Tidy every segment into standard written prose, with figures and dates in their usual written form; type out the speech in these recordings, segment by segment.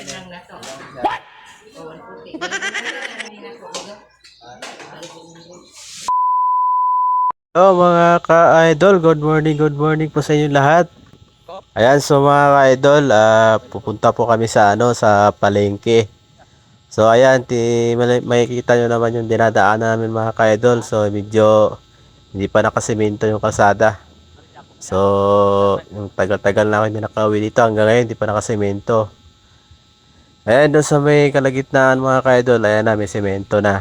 Hello mga ka-idol, good morning po sa inyo lahat. Ayan, so mga ka-idol, pupunta po kami sa sa palengke. So ayan, makikita nyo naman yung dinadaanan namin mga ka-idol. So medyo hindi pa nakasemento yung kalsada. So yung tagal-tagal na ako hindi nakauwi dito, hanggang ngayon hindi pa nakasemento. Ayan, doon sa may kalagitnaan mga ka-idol, ayan na, may semento na.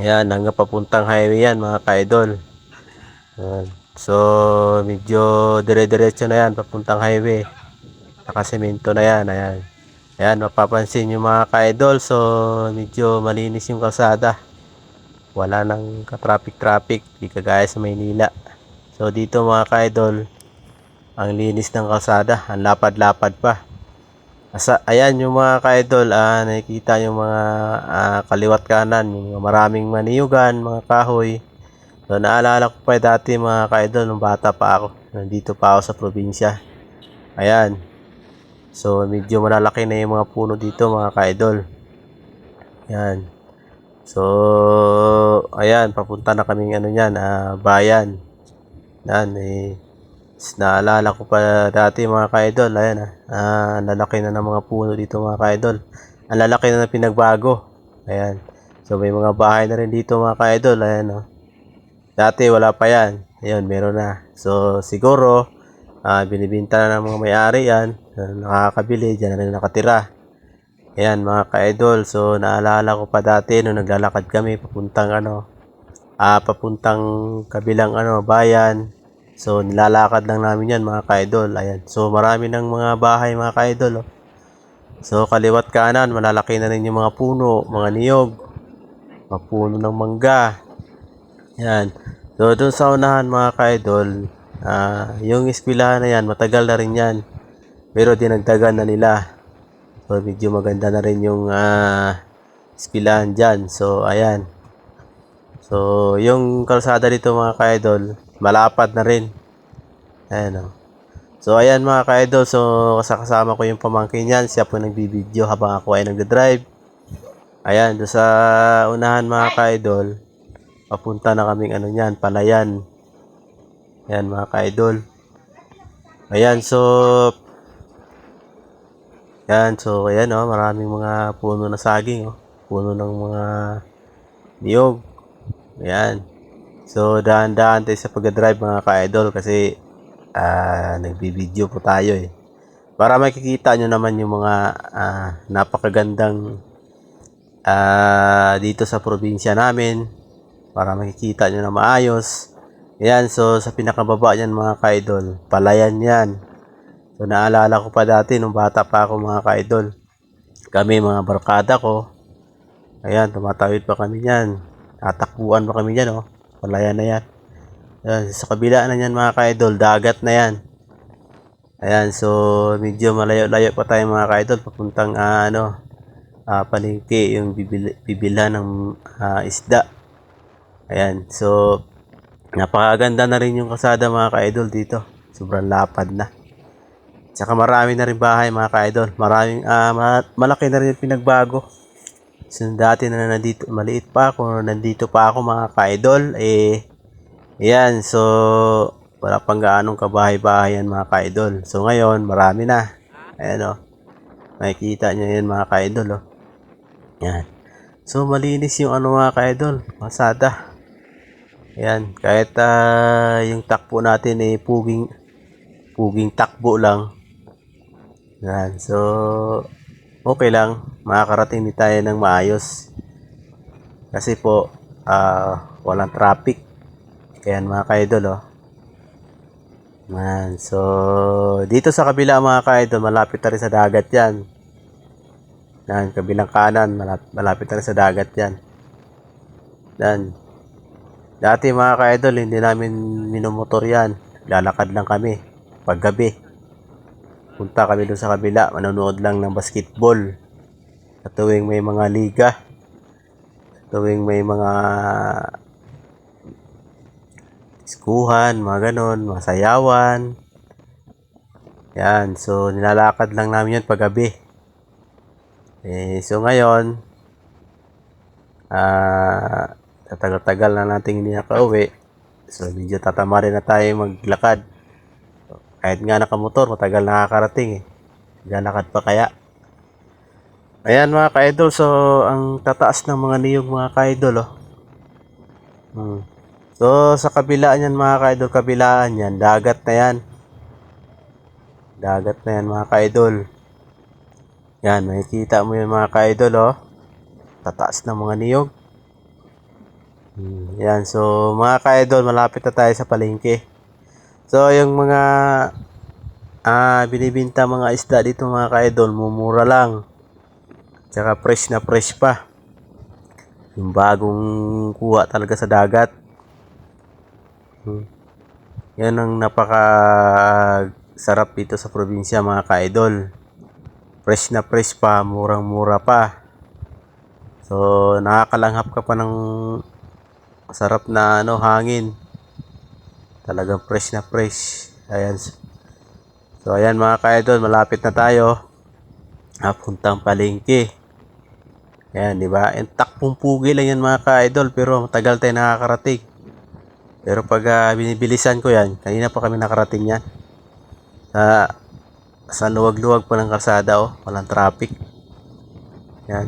Ayan, hanggang papuntang highway yan mga ka-idol. Ayan. So, medyo dire-diretso na yan, papuntang highway. Nakasemento na yan, ayan. Ayan, mapapansin yung mga ka-idol. So, medyo malinis yung kalsada. Wala nang ka-traffic-traffic, di kagaya sa Maynila. So, dito mga ka-idol, ang linis ng kalsada, ang lapad-lapad pa. Ayan yung mga ka-idol, nakikita yung mga kaliwat kanan, yung maraming maniyugan, mga kahoy. So, naalala ko pa dati mga ka-idol, nung bata pa ako. Nandito pa ako sa probinsya. Ayan. So, medyo malalaki na yung mga puno dito mga ka-idol. Ayan. So, ayan, papunta na kaming bayan. Ayan, naalala ko pa dati mga ka-idol. Ayan, lalaki na ng mga puno dito mga ka-idol. Ang lalaki na ng pinagbago. Ayan. So, may mga bahay na rin dito mga ka-idol. Ayan, oh. Dati wala pa yan. Ayun, meron na. So, siguro, binibinta na ng mga may-ari yan. Nakakabili, dyan na rin nakatira. Ayan, mga ka-idol. So, naalala ko pa dati nung naglalakad kami papuntang papuntang kabilang bayan. So, nilalakad lang namin yan, mga ka-idol. Ayan. So, marami ng mga bahay, mga ka-idol. Oh. So, kaliwat kanan, malalaki na rin yung mga puno, mga niyog, mga puno ng mangga. Yan. So, doon sa unahan mga ka-idol, yung eskwelahan na yan, matagal na rin yan. Pero dinagdagan na nila. So, medyo maganda na rin yung eskwelahan dyan. So, ayan. So, yung kalsada dito mga ka-idol, malapad na rin. Ayan o. So, ayan mga ka-idol. So, kasama ko yung pamangkin yan. Siya po nagbibideo habang ako ay nagdadrive. Ayan, doon sa unahan mga ka-idol, papunta na kaming Palayan. Ayan mga ka-idol. Ayan, so ayan oh, maraming mga puno na saging oh. Puno ng mga niyog. Ayan. So, dahan-dahan tayo sa pag-drive mga ka-idol kasi nagbibideo po tayo eh. Para makikita nyo naman yung mga napakagandang dito sa probinsya namin. Para makikita nyo na maayos. Ayan, so sa pinakababa yan mga ka-idol, Palayan yan. So naalala ko pa dati nung bata pa ako mga ka-idol. Kami mga barkada ko. Ayan, tumatawid pa kami yan. Tatakbuhan pa kami yan oh. Palayan na yan. Ayan, sa kabila na yan mga ka-idol, dagat na yan. Ayan, so medyo malayo-layo pa tayo mga ka-idol. Papuntang palengke, yung bibilhan ng isda. Ayan, so napakaganda na rin yung kalsada mga ka-idol dito. Sobrang lapad na. Tsaka marami na rin bahay mga ka-idol. Maraming malaki na rin yung pinagbago. So dati na nandito, maliit pa ako, nandito pa ako mga ka-idol. Ayan, so wala pang gaanong kabahay-bahayan mga ka-idol. So ngayon, marami na. Ayan o. Makikita nyo yan mga ka-idol o. Ayan. So malinis yung mga ka-idol. Kalsada. Ayan, kahit yung takbo natin puging takbo lang. Ayan, so okay lang, makakarating din tayo ng maayos. Kasi po, walang traffic. Kaya mga ka-idol, oh. Ayan, so dito sa kabila mga ka-idol, malapit na rin sa dagat yan. Ayan, kabilang kanan, malapit na rin sa dagat yan. Ayan. Dati mga ka-idol, hindi namin minomotor yan. Lalakad lang kami. Paggabi. Punta kami doon sa kabila. Manonood lang ng basketball. Sa tuwing may mga liga. Sa tuwing may mga iskuhan, mga ganon, mga sayawan. Yan. So, nilalakad lang namin yan paggabi. So ngayon, tatagal-tagal na natin hindi nakauwi. So medyo tatama rin na tayo maglakad. Kahit nga nakamotor, matagal nakakarating eh. Galakad pa kaya. Ayan mga ka-idol, so ang tataas ng mga niyog mga ka-idol oh. So sa kabila niyan mga ka-idol, kabilaan yan, dagat na yan. Dagat na yan mga ka-idol. Yan, makikita mo yan mga ka-idol oh. Tataas ng mga niyog. Yan, so mga ka-idol, malapit na tayo sa palengke. So yung mga binibinta mga isda dito mga ka-idol, mumura lang. Tsaka fresh na fresh pa. Yung bagong kuha talaga sa dagat. Yan ang napaka sarap dito sa probinsya mga ka-idol. Fresh na fresh pa, murang-mura pa. So nakakalanghap ka pa ng masarap na hangin. Talagang fresh na fresh. Ayan. So ayan mga ka-idol, malapit na tayo. Puntang palengke. Ayan, di ba? Yung takpong pugi lang yan mga ka-idol, pero matagal tayo nakakarating. Pero pag binibilisan ko yan, kanina pa kami nakarating yan. Sa luwag-luwag pa ng kalsada oh, walang traffic. Yan.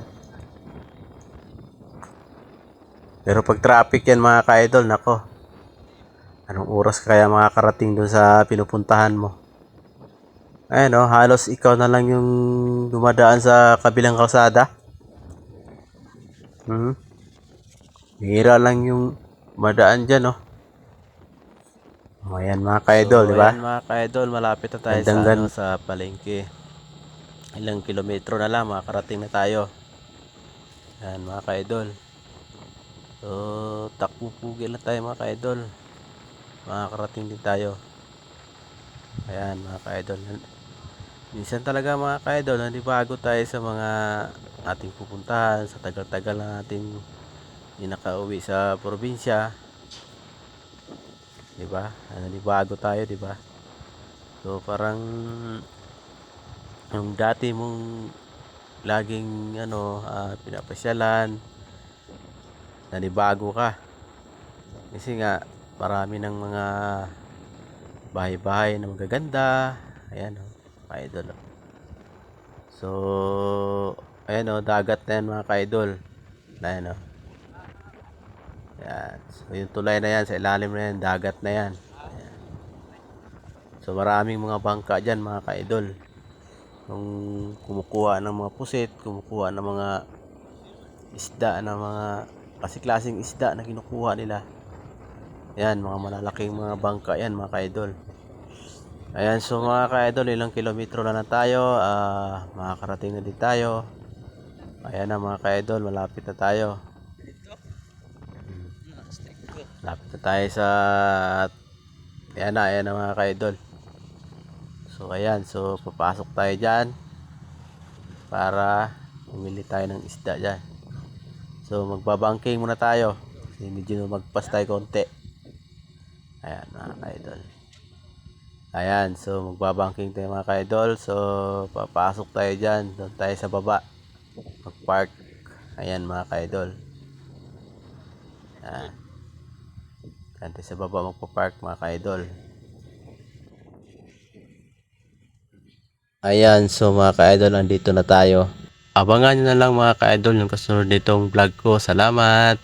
Pero pag traffic yan mga ka-idol, nako. Anong oras kaya makakarating dun sa pinupuntahan mo? Ayan oh, halos ikaw na lang yung dumadaan sa kabilang kalsada. Hira lang yung madaan dyan oh. Ayan mga ka-idol, di ba? Ayan mga ka-idol, malapit na tayo sa palengke. Ilang kilometro na lang, makakarating na tayo. Ayan mga ka-idol. So, takpo-pugi lang tayo mga ka-idol. Makakarating din tayo. Ayan mga ka-idol. Minsan talaga mga ka-idol, hindi bago tayo sa mga ating pupuntahan. Sa tagal-tagal na natin hindi nakauwi sa probinsya. Diba? Hindi bago tayo, diba? So parang yung dati mong laging pinapasyalan, nanibago ka. Kasi nga marami ng mga bahay-bahay na magaganda. Ayan oh, ka-idol. So ayan oh, dagat na yan mga ka-idol. Ayan oh. Yan. So yung tulay na yan, sa ilalim na yan, dagat na yan. Ayan. So maraming mga bangka dyan mga ka-idol. Yung kumukuha ng mga pusit, kumukuha ng mga isda, na mga klaseng isda na kinukuha nila. Yan, mga malalaking mga bangka yan mga ka-idol. Ayan, so mga ka-idol, ilang kilometro na tayo. Makakarating na din tayo. Ayan na mga ka-idol, malapit na tayo. Lapit na tayo sa ayan na mga ka-idol. So ayan, so papasok tayo dyan para umili tayo ng isda dyan. So magbabangking muna tayo kasi medyo magpas tayo konti. Ayan mga ka-idol. Ayan, so magbabangking tayo mga ka-idol. So papasok tayo dyan, doon tayo sa baba magpark. Ayan mga ka-idol. Ayan, kante sa baba magpa-park mga ka-idol. Ayan, so mga ka-idol, andito na tayo. Abangan nyo na lang mga ka-idol yung kasunod nitong vlog ko. Salamat!